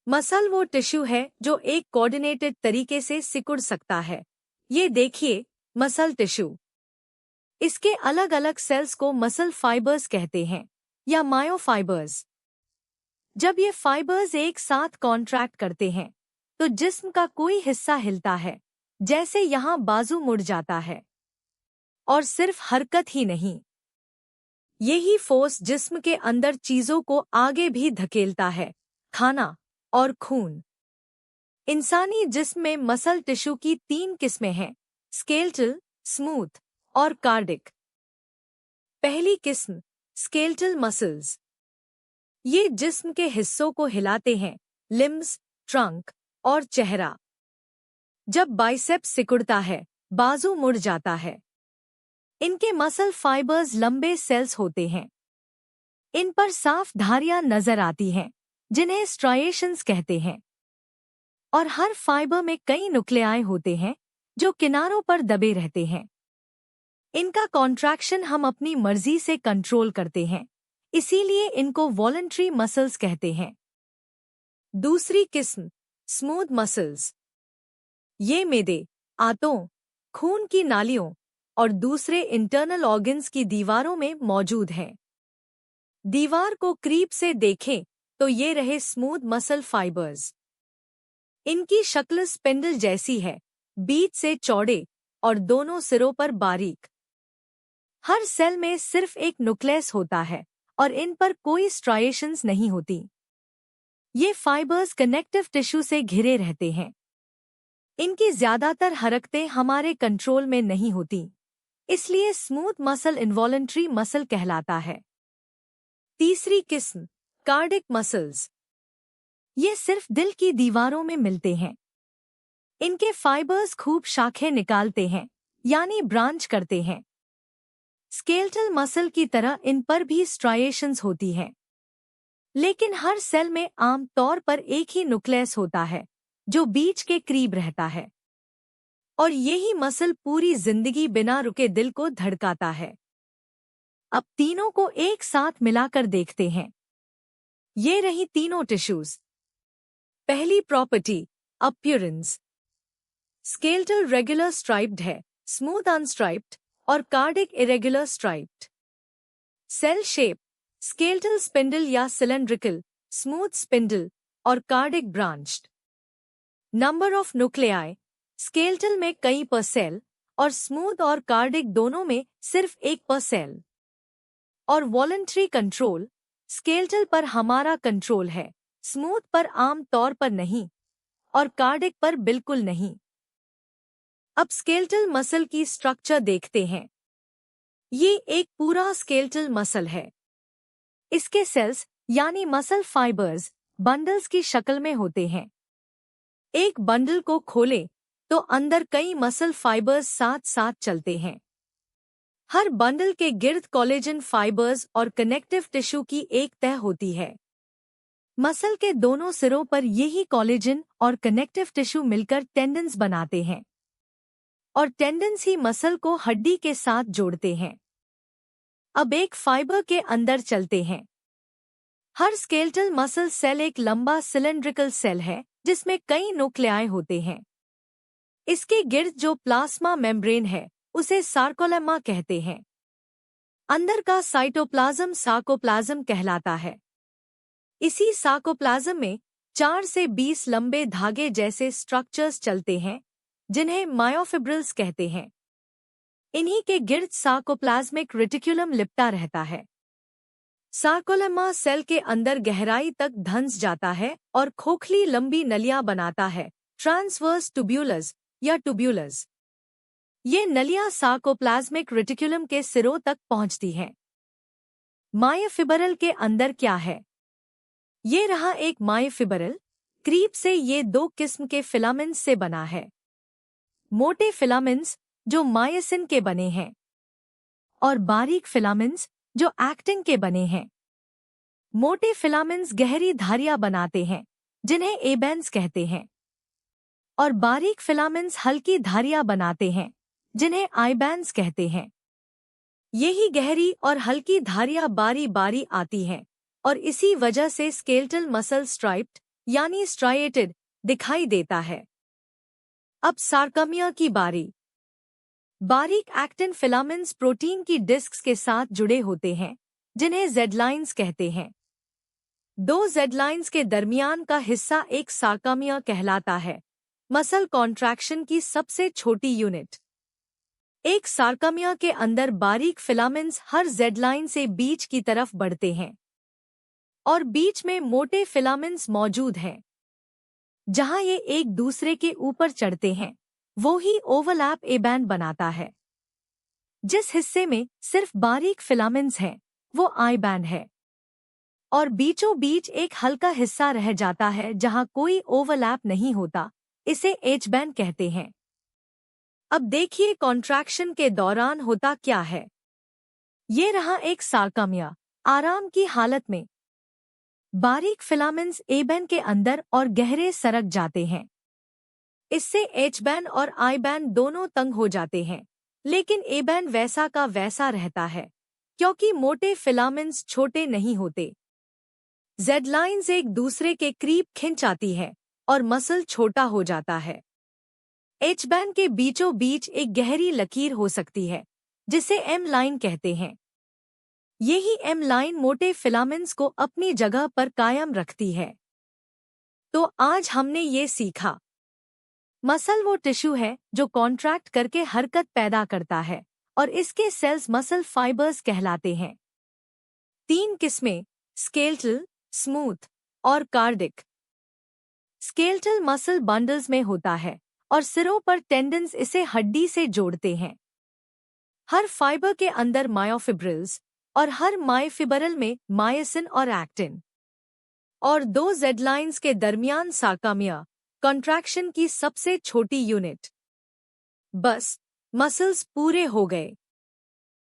Muscle वो tissue है जो एक कोऑर्डिनेटेड तरीके से सिकुड़ सकता है। ये देखिए, मसल टिश्यू। इसके अलग अलग सेल्स को मसल फाइबर्स कहते हैं या मायोफाइबर्स। जब ये फाइबर्स एक साथ कॉन्ट्रैक्ट करते हैं तो जिस्म का कोई हिस्सा हिलता है, जैसे यहाँ बाजू मुड़ जाता है। और सिर्फ हरकत ही नहीं, यही फोर्स जिस्म के अंदर चीजों को आगे भी धकेलता है, खाना और खून। इंसानी जिस्म में मसल टिश्यू की 3 किस्में हैं, स्केलेटल, स्मूथ और कार्डिक। पहली किस्म, स्केलेटल मसल्स। ये जिस्म के हिस्सों को हिलाते हैं, लिम्स, ट्रंक और चेहरा। जब बाइसेप्स सिकुड़ता है, बाजू मुड़ जाता है। इनके मसल फाइबर्स लंबे सेल्स होते हैं। इन पर साफ धारियां नजर आती हैं, जिन्हें स्ट्राइएशंस कहते हैं। और हर फाइबर में कई न्यूक्लियाई होते हैं जो किनारों पर दबे रहते हैं। इनका कॉन्ट्रैक्शन हम अपनी मर्जी से कंट्रोल करते हैं, इसीलिए इनको वॉलंटरी मसल्स कहते हैं। दूसरी किस्म, स्मूथ मसल्स। ये मैदे, आंतों, खून की नालियों और दूसरे इंटरनल ऑर्गन्स की दीवारों में मौजूद हैं। दीवार को क्रीप से देखें तो ये रहे स्मूथ मसल फाइबर्स। इनकी शक्ल स्पिंडल जैसी है, बीच से चौड़े और दोनों सिरों पर बारीक। हर सेल में सिर्फ एक न्यूक्लियस होता है और इन पर कोई स्ट्राइएशंस नहीं होती। ये फाइबर्स कनेक्टिव टिश्यू से घिरे रहते हैं। इनकी ज्यादातर हरकतें हमारे कंट्रोल में नहीं होती, इसलिए स्मूथ मसल इनवॉलंटरी मसल कहलाता है। तीसरी किस्म, कार्डिक मसल्स। ये सिर्फ दिल की दीवारों में मिलते हैं। इनके फाइबर्स खूब शाखें निकालते हैं, यानी ब्रांच करते हैं। स्केलेटल मसल की तरह इन पर भी स्ट्राइएशंस होती हैं, लेकिन हर सेल में आम तौर पर एक ही न्यूक्लियस होता है जो बीच के करीब रहता है। और यही मसल पूरी जिंदगी बिना रुके दिल को धड़काता है। अब तीनों को एक साथ मिलाकर देखते हैं। ये रही तीनों टिश्यूज। पहली property, appearance. Skeletal regular striped है, स्मूथ अनस्ट्राइप्ड और cardiac irregular striped. Cell shape, skeletal spindle या सिलेंड्रिकल, स्मूथ स्पिंडल और cardiac branched. Number of nuclei, skeletal में कई पर सेल और स्मूथ और कार्डिक दोनों में सिर्फ एक पर सेल। और वॉलंटरी कंट्रोल, स्केलेटल पर हमारा कंट्रोल है, स्मूथ पर आम तौर पर नहीं और कार्डिक पर बिल्कुल नहीं। अब स्केलेटल मसल की स्ट्रक्चर देखते हैं। ये एक पूरा स्केलेटल मसल है। इसके सेल्स यानी मसल फाइबर्स बंडल्स की शक्ल में होते हैं। एक बंडल को खोलें तो अंदर कई मसल फाइबर्स साथ साथ चलते हैं। हर बंडल के गिर्द कोलेजन फाइबर्स और कनेक्टिव टिश्यू की एक तह होती है। मसल के दोनों सिरों पर यही कोलेजन और कनेक्टिव टिश्यू मिलकर टेंडन्स बनाते हैं और टेंडन्स ही मसल को हड्डी के साथ जोड़ते हैं। अब एक फाइबर के अंदर चलते हैं। हर स्केलेटल मसल सेल एक लंबा सिलेंड्रिकल सेल है जिसमें कई न्यूक्लियाई होते हैं। इसके गिर्द जो प्लाज्मा मेम्ब्रेन है उसे सार्कोलेमा कहते हैं। अंदर का साइटोप्लाज्म सार्कोप्लाज्म कहलाता है। इसी सार्कोप्लाज्म में 4 से 20 लंबे धागे जैसे स्ट्रक्चर्स चलते हैं जिन्हें मायोफिब्रिल्स कहते हैं। इन्हीं के गिर्द सार्कोप्लाज्मिक रेटिकुलम लिपटा रहता है। सार्कोलेमा सेल के अंदर गहराई तक धंस जाता है और खोखली लंबी नलियां बनाता है, ट्रांसवर्स ट्यूब्यूलस या ट्यूब्यूलस। ये नलियां सार्कोप्लाज्मिक रेटिकुलम के सिरों तक पहुंचती हैं। मायोफिब्रिल के अंदर क्या है? ये रहा एक मायोफिब्रिल। क्रीप से ये 2 किस्म के फिलामेंट्स से बना है। मोटे फिलामेंट्स जो मायोसिन के बने हैं और बारीक फिलामेंट्स जो एक्टिन के बने हैं। मोटे फिलामेंट्स गहरी धारियां बनाते हैं जिन्हें एबेंस कहते हैं और बारीक फिलामेंट्स हल्की धारियां बनाते हैं जिन्हें आईबैंस कहते हैं। यही गहरी और हल्की धारियां बारी बारी आती हैं और इसी वजह से स्केलेटल मसल स्ट्राइप्ड यानी स्ट्राइएटेड दिखाई देता है। अब सार्कमिया की बारी। बारीक एक्टिन फिलामेंट्स प्रोटीन की डिस्क्स के साथ जुड़े होते हैं, जिन्हें जेड लाइन्स कहते हैं। दो जेड लाइन्स के दरमियान का हिस्सा एक सार्कमिया कहलाता है, मसल कॉन्ट्रैक्शन की सबसे छोटी यूनिट। एक सार्कमिया के अंदर बारीक फिलामेंट्स हर जेड लाइन से बीच की तरफ बढ़ते हैं और बीच में मोटे फिलामेंट्स मौजूद हैं। जहां ये एक दूसरे के ऊपर चढ़ते हैं, वो ही ओवरलैप ए बैंड बनाता है। जिस हिस्से में सिर्फ बारीक फिलामेंट्स हैं, वो आई बैंड है और बीचों बीच एक हल्का हिस्सा रह जाता है जहां कोई ओवरलैप नहीं होता। इसे एच बैंड कहते हैं। अब देखिए कॉन्ट्रैक्शन के दौरान होता क्या है। ये रहा एक सार्कमिया आराम की हालत में। बारीक फिलामेंट्स ए बैंड के अंदर और गहरे सरक जाते हैं। इससे एच बैंड और आई बैंड दोनों तंग हो जाते हैं, लेकिन ए बैंड वैसा का वैसा रहता है क्योंकि मोटे फिलामेंट्स छोटे नहीं होते। जेड लाइन्स एक दूसरे के करीब खिंच आती है और मसल छोटा हो जाता है। एच बैंड के बीचों बीच एक गहरी लकीर हो सकती है, जिसे एम लाइन कहते हैं। यही एम लाइन मोटे फिलामेंट्स को अपनी जगह पर कायम रखती है। तो आज हमने ये सीखा, मसल वो टिश्यू है जो कॉन्ट्रैक्ट करके हरकत पैदा करता है और इसके सेल्स मसल फाइबर्स कहलाते हैं। 3 किस्में, स्केलेटल, स्मूथ और कार्डिक। स्केलेटल मसल बंडल्स में होता है और सिरों पर टेंडन्स इसे हड्डी से जोड़ते हैं। हर फाइबर के अंदर मायोफिब्रिल्स और हर मायोफिब्रिल में मायोसिन और एक्टिन। और 2 जेड लाइन्स के दरमियान सार्कमिया, कॉन्ट्रैक्शन की सबसे छोटी यूनिट। बस, मसल्स पूरे हो गए।